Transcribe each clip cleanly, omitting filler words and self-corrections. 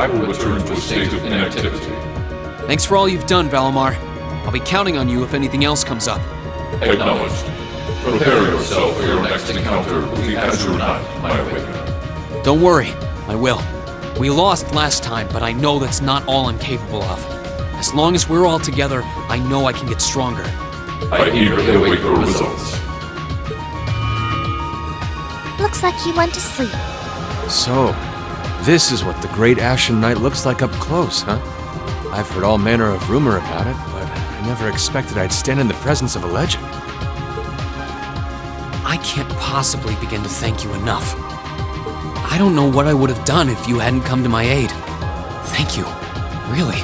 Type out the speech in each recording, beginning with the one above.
I will return to a state of inactivity. Thanks for all you've done, Valimar. I'll be counting on you if anything else comes up. Acknowledged. Prepare yourself for your next encounter with the Azure Knight, my awakener. Don't worry, I will. We lost last time, but I know that's not all I'm capable of. As long as we're all together, I know I can get stronger. I eagerly await your results. Looks like he went to sleep. So, this is what the Great Ashen Knight looks like up close, huh? I've heard all manner of rumor about it, but I never expected I'd stand in the presence of a legend. I can't possibly begin to thank you enough. I don't know what I would have done if you hadn't come to my aid. Thank you, really.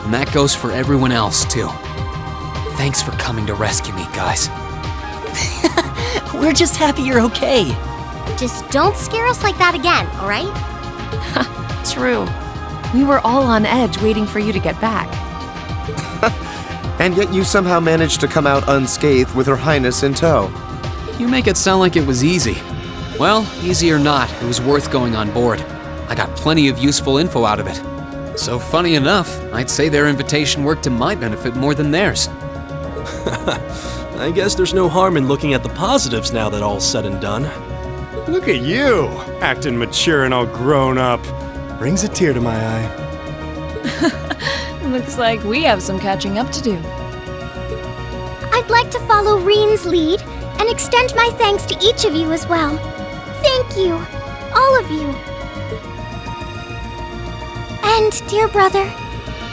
And that goes for everyone else, too. Thanks for coming to rescue me, guys. We're just happy you're okay. Just don't scare us like that again, alright? True. We were all on edge waiting for you to get back. And yet you somehow managed to come out unscathed with Her Highness in tow. You make it sound like it was easy. Well, easy or not, it was worth going on board. I got plenty of useful info out of it. So funny enough, I'd say their invitation worked to my benefit more than theirs. I guess there's no harm in looking at the positives now that all's said and done. Look at you, acting mature and all grown up. Brings a tear to my eye. Looks like we have some catching up to do. I'd like to follow Reen's lead and extend my thanks to each of you as well. Thank you, all of you. And, dear brother,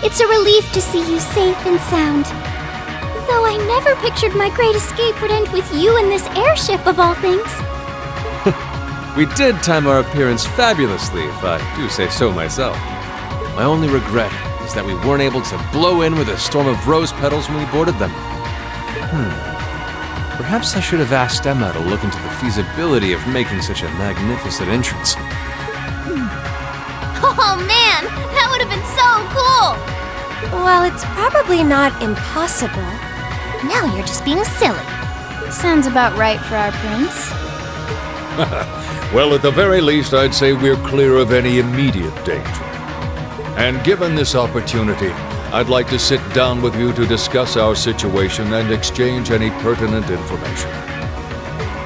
it's a relief to see you safe and sound. Though I never pictured my great escape would end with you in this airship of all things. We did time our appearance fabulously, if I do say so myself. My only regret is that we weren't able to blow in with a storm of rose petals when we boarded them. Perhaps I should have asked Emma to look into the feasibility of making such a magnificent entrance. Oh man, that would have been so cool! Well, it's probably not impossible. Now you're just being silly. Sounds about right for our prince. Well, at the very least, I'd say we're clear of any immediate danger. And given this opportunity, I'd like to sit down with you to discuss our situation and exchange any pertinent information.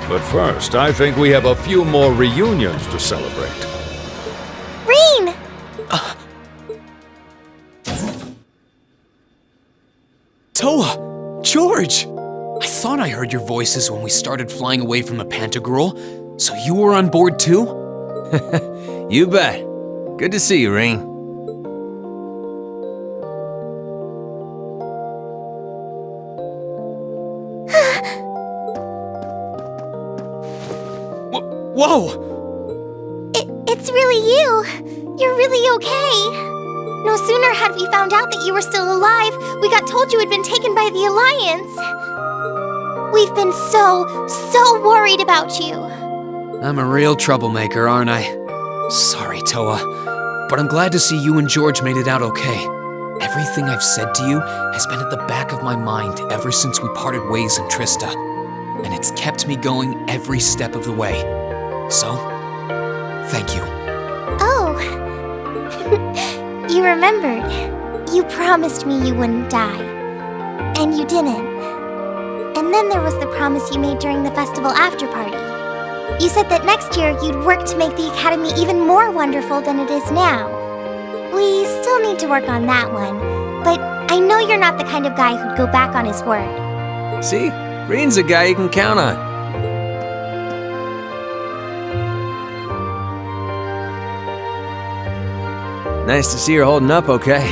But first, I think we have a few more reunions to celebrate. Reen! Toa! George! I thought I heard your voices when we started flying away from the Pantagruel, so you were on board too? You bet. Good to see you, Reen. Whoa! It's really you. You're really okay. No sooner had we found out that you were still alive, we got told you had been taken by the Alliance. We've been so worried about you. I'm a real troublemaker, aren't I? Sorry, Toa, but I'm glad to see you and George made it out okay. Everything I've said to you has been at the back of my mind ever since we parted ways in Trista, and it's kept me going every step of the way. So, thank you. Oh. You remembered. You promised me you wouldn't die. And you didn't. And then there was the promise you made during the festival after-party. You said that next year you'd work to make the Academy even more wonderful than it is now. We still need to work on that one, but I know you're not the kind of guy who'd go back on his word. See? Reen's a guy you can count on. Nice to see you're holding up okay.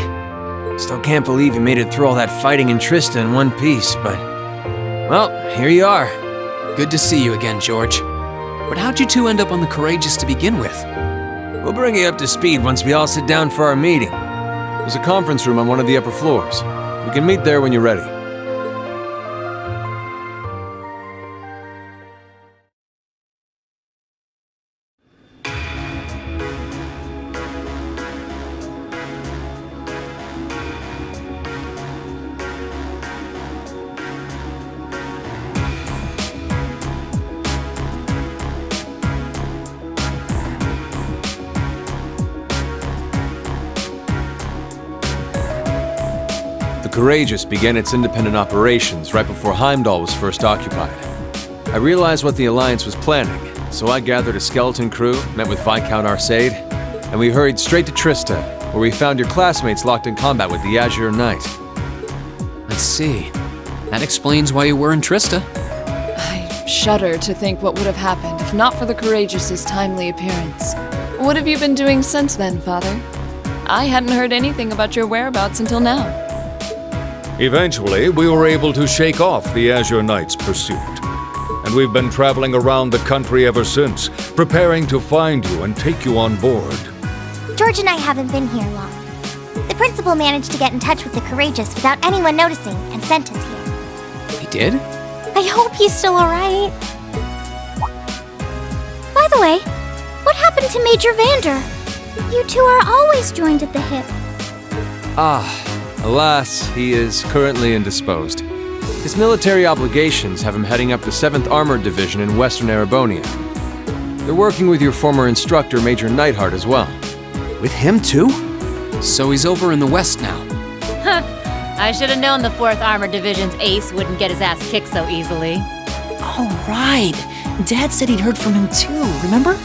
Still can't believe you made it through all that fighting in Trista in one piece, but... well, here you are. Good to see you again, George. But how'd you two end up on the Courageous to begin with? We'll bring you up to speed once we all sit down for our meeting. There's a conference room on one of the upper floors. We can meet there when you're ready. Courageous began its independent operations right before Heimdall was first occupied. I realized what the Alliance was planning, so I gathered a skeleton crew, met with Viscount Arcade, and we hurried straight to Trista, where we found your classmates locked in combat with the Azure Knight. I see. That explains why you were in Trista. I shudder to think what would have happened if not for the Courageous's timely appearance. What have you been doing since then, Father? I hadn't heard anything about your whereabouts until now. Eventually, we were able to shake off the Azure Knight's pursuit. And we've been traveling around the country ever since, preparing to find you and take you on board. George and I haven't been here long. The principal managed to get in touch with the Courageous without anyone noticing and sent us here. He did? I hope he's still alright. By the way, what happened to Major Vander? You two are always joined at the hip. Alas, he is currently indisposed. His military obligations have him heading up the 7th Armored Division in Western Erebonia. They're working with your former instructor, Major Neidhart, as well. With him too? So he's over in the west now. I should have known the 4th Armored Division's ace wouldn't get his ass kicked so easily. Oh, right. Dad said he'd heard from him too, remember?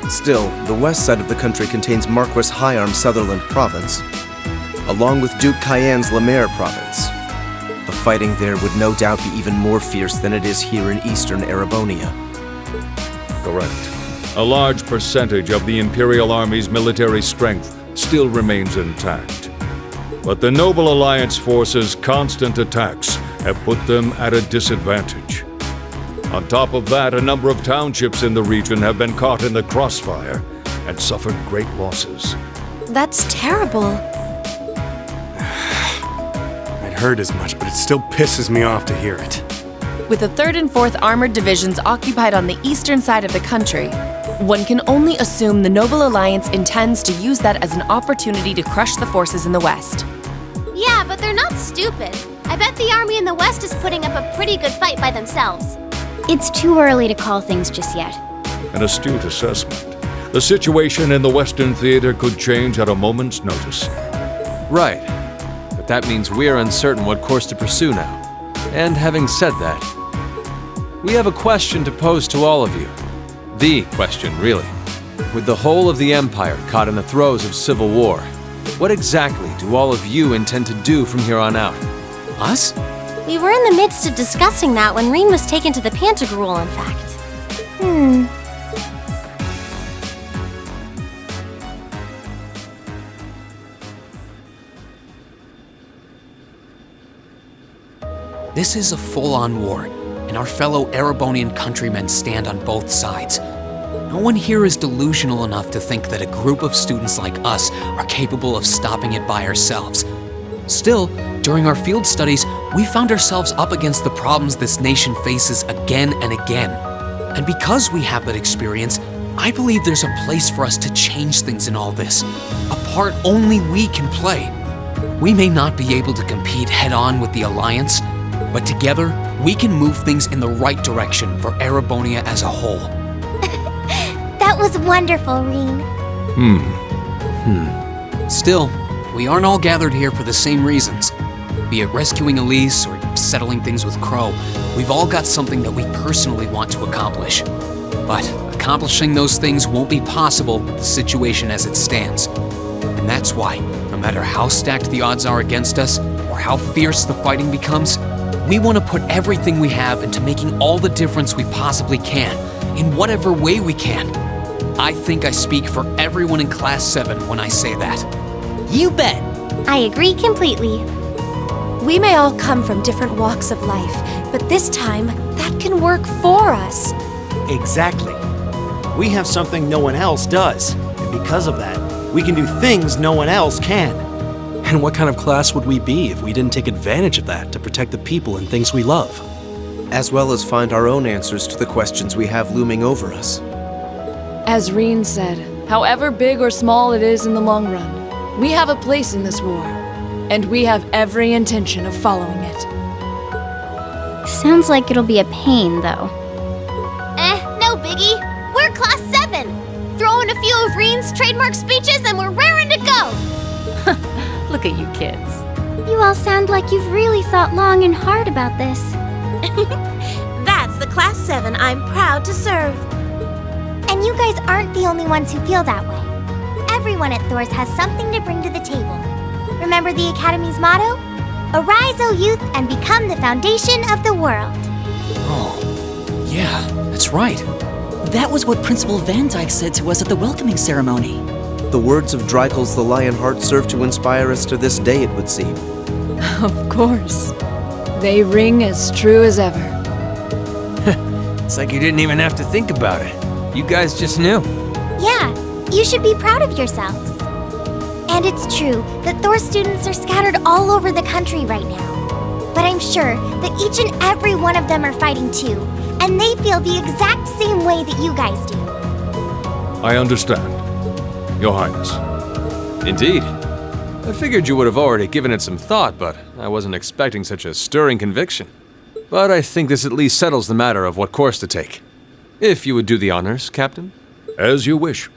Still, the west side of the country contains Marquis Hyarm's Sutherland province, along with Duke Cayenne's Lemaire province. The fighting there would no doubt be even more fierce than it is here in eastern Erebonia. Correct. A large percentage of the Imperial Army's military strength still remains intact. But the Noble Alliance forces' constant attacks have put them at a disadvantage. On top of that, a number of townships in the region have been caught in the crossfire and suffered great losses. That's terrible. I'd heard as much, but it still pisses me off to hear it. With the 3rd and 4th Armored Divisions occupied on the eastern side of the country, one can only assume the Noble Alliance intends to use that as an opportunity to crush the forces in the west. Yeah, but they're not stupid. I bet the army in the west is putting up a pretty good fight by themselves. It's too early to call things just yet. An astute assessment. The situation in the Western Theater could change at a moment's notice. Right. But that means we're uncertain what course to pursue now. And having said that, we have a question to pose to all of you. The question, really. With the whole of the Empire caught in the throes of civil war, what exactly do all of you intend to do from here on out? Us? We were in the midst of discussing that when Reen was taken to the Pantagruel, in fact. This is a full-on war, and our fellow Erebonian countrymen stand on both sides. No one here is delusional enough to think that a group of students like us are capable of stopping it by ourselves. Still, during our field studies, we found ourselves up against the problems this nation faces again and again. And because we have that experience, I believe there's a place for us to change things in all this. A part only we can play. We may not be able to compete head-on with the Alliance, but together, we can move things in the right direction for Erebonia as a whole. That was wonderful, Reen. Still, we aren't all gathered here for the same reasons. Be it rescuing Elise or settling things with Crow, we've all got something that we personally want to accomplish. But accomplishing those things won't be possible with the situation as it stands. And that's why, no matter how stacked the odds are against us, or how fierce the fighting becomes, we want to put everything we have into making all the difference we possibly can, in whatever way we can. I think I speak for everyone in Class 7 when I say that. You bet. I agree completely. We may all come from different walks of life, but this time, that can work for us. Exactly. We have something no one else does, and because of that, we can do things no one else can. And what kind of class would we be if we didn't take advantage of that to protect the people and things we love? As well as find our own answers to the questions we have looming over us. As Reen said, however big or small it is in the long run, we have a place in this war, and we have every intention of following it. Sounds like it'll be a pain, though. No biggie. We're Class 7. Throw in a few of Reen's trademark speeches and we're raring to go. Look at you kids. You all sound like you've really thought long and hard about this. That's the Class 7 I'm proud to serve. And you guys aren't the only ones who feel that way. Everyone at Thor's has something to bring to the table. Remember the Academy's motto? Arise, O youth, and become the foundation of the world. Oh, yeah, that's right. That was what Principal Van Dyke said to us at the welcoming ceremony. The words of Dreikel's the Lionheart serve to inspire us to this day, it would seem. Of course. They ring as true as ever. It's like you didn't even have to think about it. You guys just knew. Yeah, you should be proud of yourselves. And it's true that Thor students are scattered all over the country right now. But I'm sure that each and every one of them are fighting too, and they feel the exact same way that you guys do. I understand, Your Highness. Indeed. I figured you would have already given it some thought, but I wasn't expecting such a stirring conviction. But I think this at least settles the matter of what course to take. If you would do the honors, Captain. As you wish.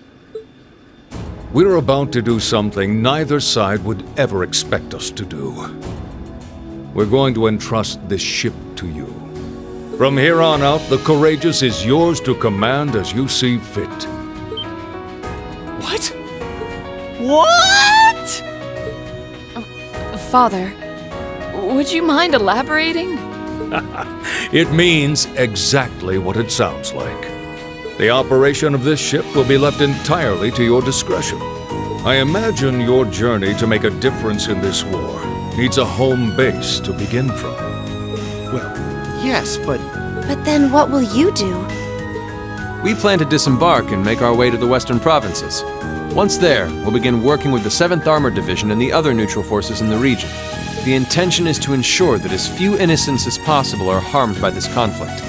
We're about to do something neither side would ever expect us to do. We're going to entrust this ship to you. From here on out, the Courageous is yours to command as you see fit. What? What? Father, would you mind elaborating? It means exactly what it sounds like. The operation of this ship will be left entirely to your discretion. I imagine your journey to make a difference in this war needs a home base to begin from. Well, yes, but... But then what will you do? We plan to disembark and make our way to the western provinces. Once there, we'll begin working with the 7th Armored Division and the other neutral forces in the region. The intention is to ensure that as few innocents as possible are harmed by this conflict.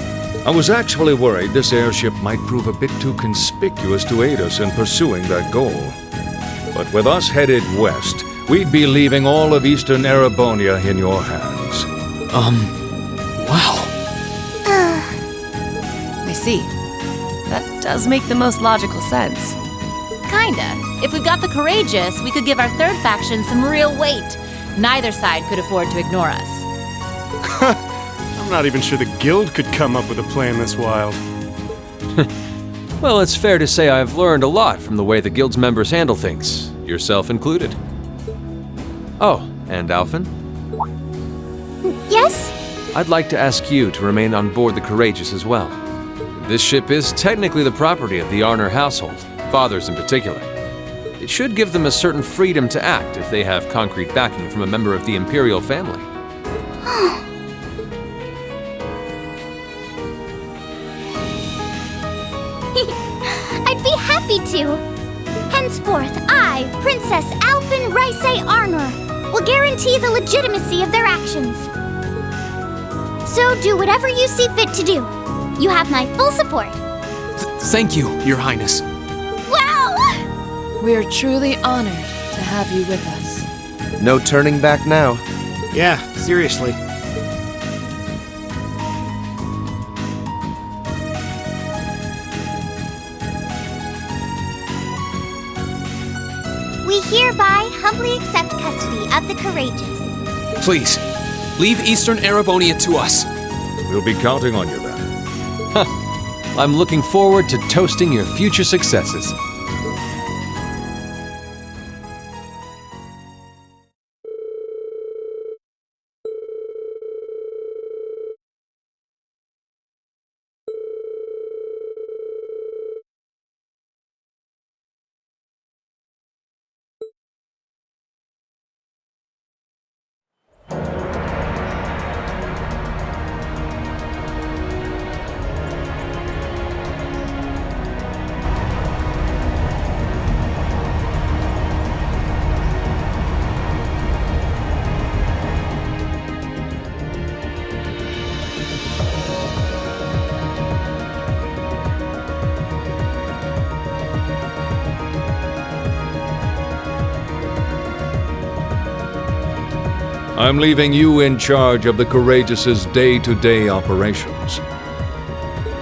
I was actually worried this airship might prove a bit too conspicuous to aid us in pursuing that goal. But with us headed west, we'd be leaving all of Eastern Erebonia in your hands. Wow. I see. That does make the most logical sense. Kinda. If we got the Courageous, we could give our third faction some real weight. Neither side could afford to ignore us. I'm not even sure the Guild could come up with a plan this wild. Well, it's fair to say I've learned a lot from the way the Guild's members handle things, yourself included. Oh, and Alphen? Yes? I'd like to ask you to remain on board the Courageous as well. This ship is technically the property of the Arner household, fathers in particular. It should give them a certain freedom to act if they have concrete backing from a member of the Imperial family. I'd be happy to. Henceforth, I, Princess Alphen Raisei Arnor, will guarantee the legitimacy of their actions. So do whatever you see fit to do. You have my full support. Thank you, Your Highness. Wow! We are truly honored to have you with us. No turning back now. Yeah, seriously. We hereby humbly accept custody of the Courageous. Please, leave Eastern Erebonia to us. We'll be counting on you then. I'm looking forward to toasting your future successes. I'm leaving you in charge of the Courageous's day-to-day operations.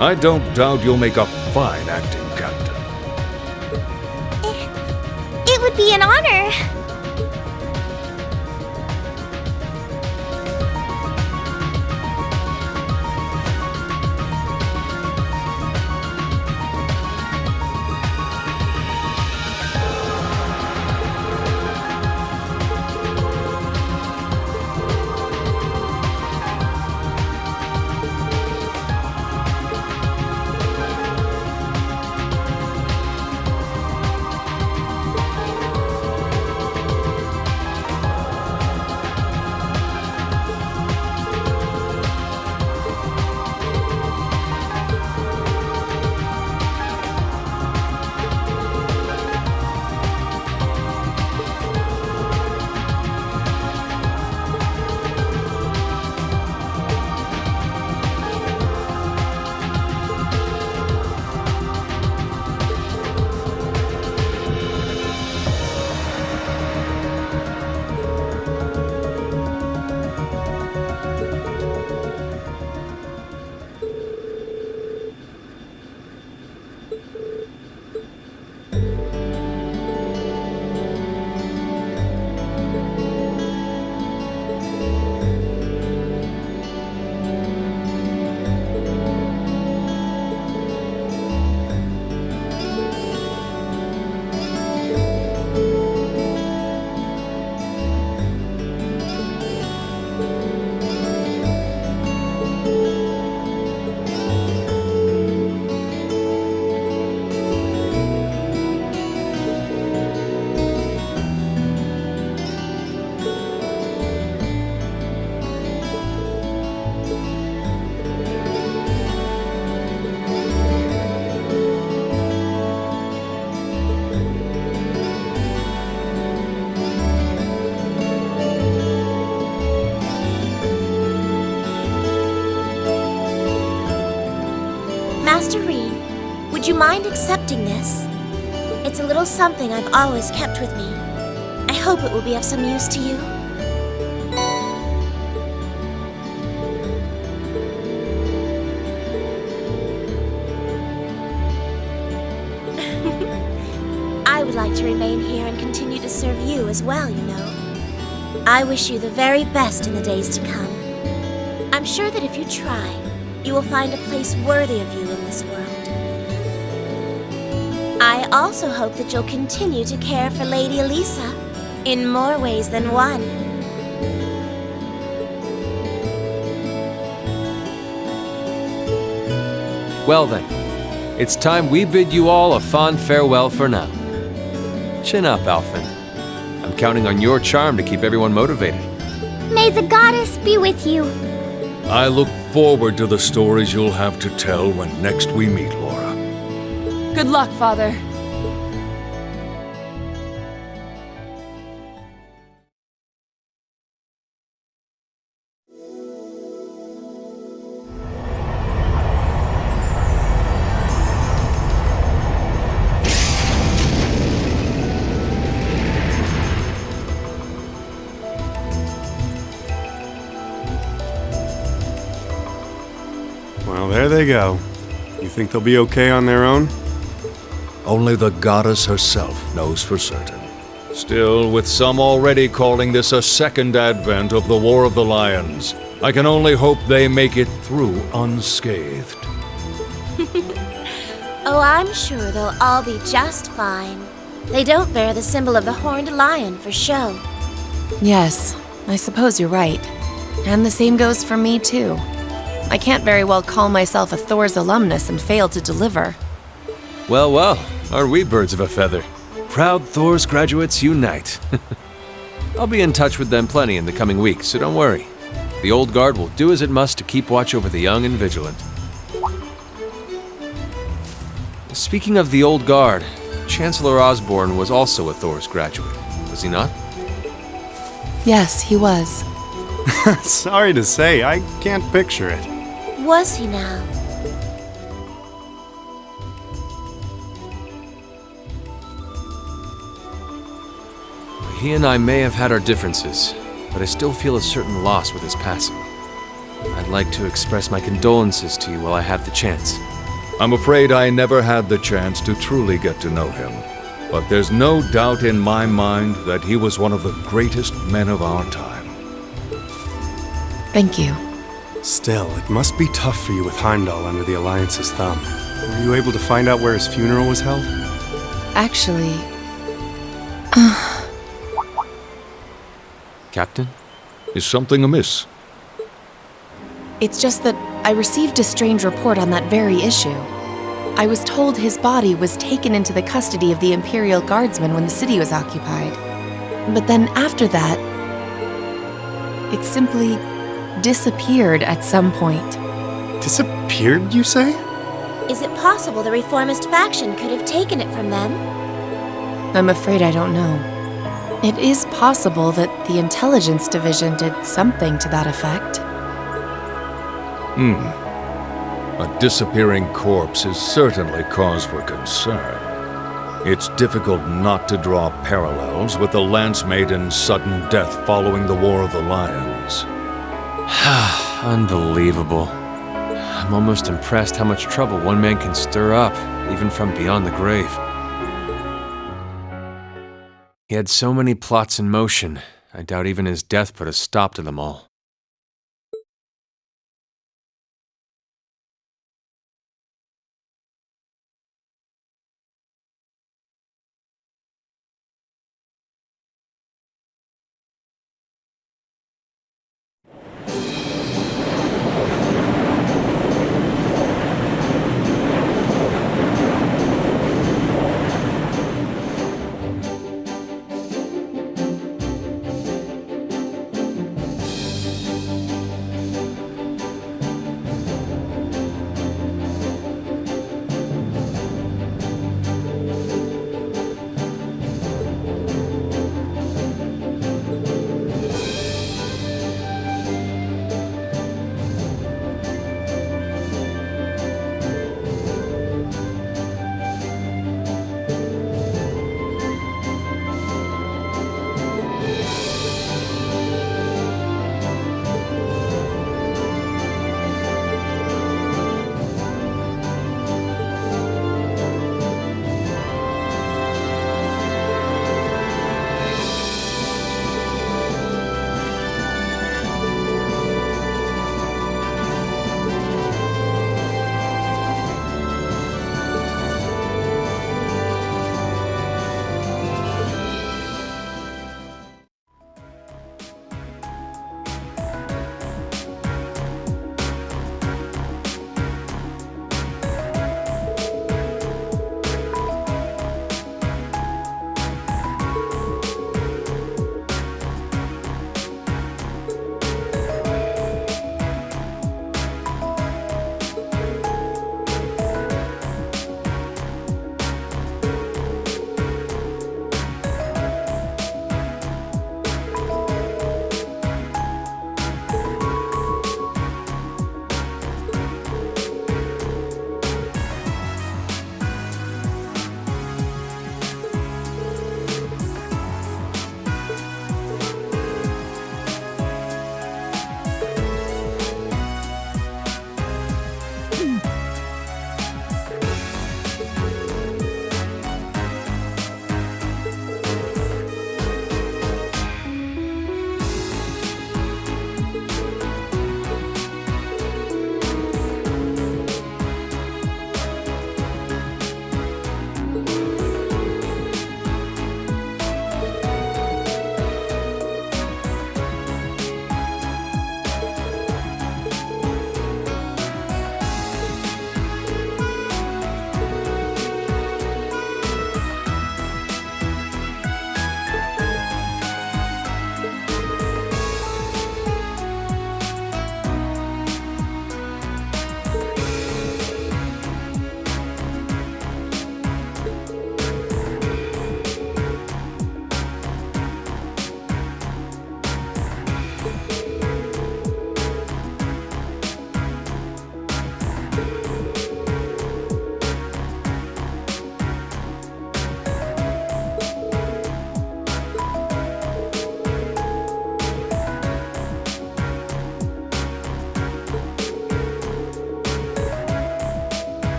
I don't doubt you'll make a fine acting captain. It would be an honor. you mind accepting this? It's a little something I've always kept with me. I hope it will be of some use to you. I would like to remain here and continue to serve you as well, you know. I wish you the very best in the days to come. I'm sure that if you try, you will find a place worthy of you in this world. I also hope that you'll continue to care for Lady Elisa in more ways than one. Well then, it's time we bid you all a fond farewell for now. Chin up, Alphen. I'm counting on your charm to keep everyone motivated. May the goddess be with you. I look forward to the stories you'll have to tell when next we meet, Laura. Good luck, Father. Well, there they go. You think they'll be okay on their own? Only the goddess herself knows for certain. Still, with some already calling this a second advent of the War of the Lions, I can only hope they make it through unscathed. Oh, I'm sure they'll all be just fine. They don't bear the symbol of the horned lion for show. Yes, I suppose you're right. And the same goes for me, too. I can't very well call myself a Thor's alumnus and fail to deliver. Well, well, are we birds of a feather? Proud Thor's graduates unite. I'll be in touch with them plenty in the coming weeks, so don't worry. The old guard will do as it must to keep watch over the young and vigilant. Speaking of the old guard, Chancellor Osborne was also a Thor's graduate, was he not? Yes, he was. Sorry to say, I can't picture it. Was he now? He and I may have had our differences, but I still feel a certain loss with his passing. I'd like to express my condolences to you while I have the chance. I'm afraid I never had the chance to truly get to know him, but there's no doubt in my mind that he was one of the greatest men of our time. Thank you. Still, it must be tough for you with Heimdall under the Alliance's thumb. Were you able to find out where his funeral was held? Actually... Captain? Is something amiss? It's just that I received a strange report on that very issue. I was told his body was taken into the custody of the Imperial Guardsmen when the city was occupied. But then after that, it simply disappeared at some point. Disappeared, you say? Is it possible the reformist faction could have taken it from them? I'm afraid I don't know. It is possible that the Intelligence Division did something to that effect. A disappearing corpse is certainly cause for concern. It's difficult not to draw parallels with the Lance Maiden's sudden death following the War of the Lions. Unbelievable. I'm almost impressed how much trouble one man can stir up, even from beyond the grave. He had so many plots in motion, I doubt even his death put a stop to them all.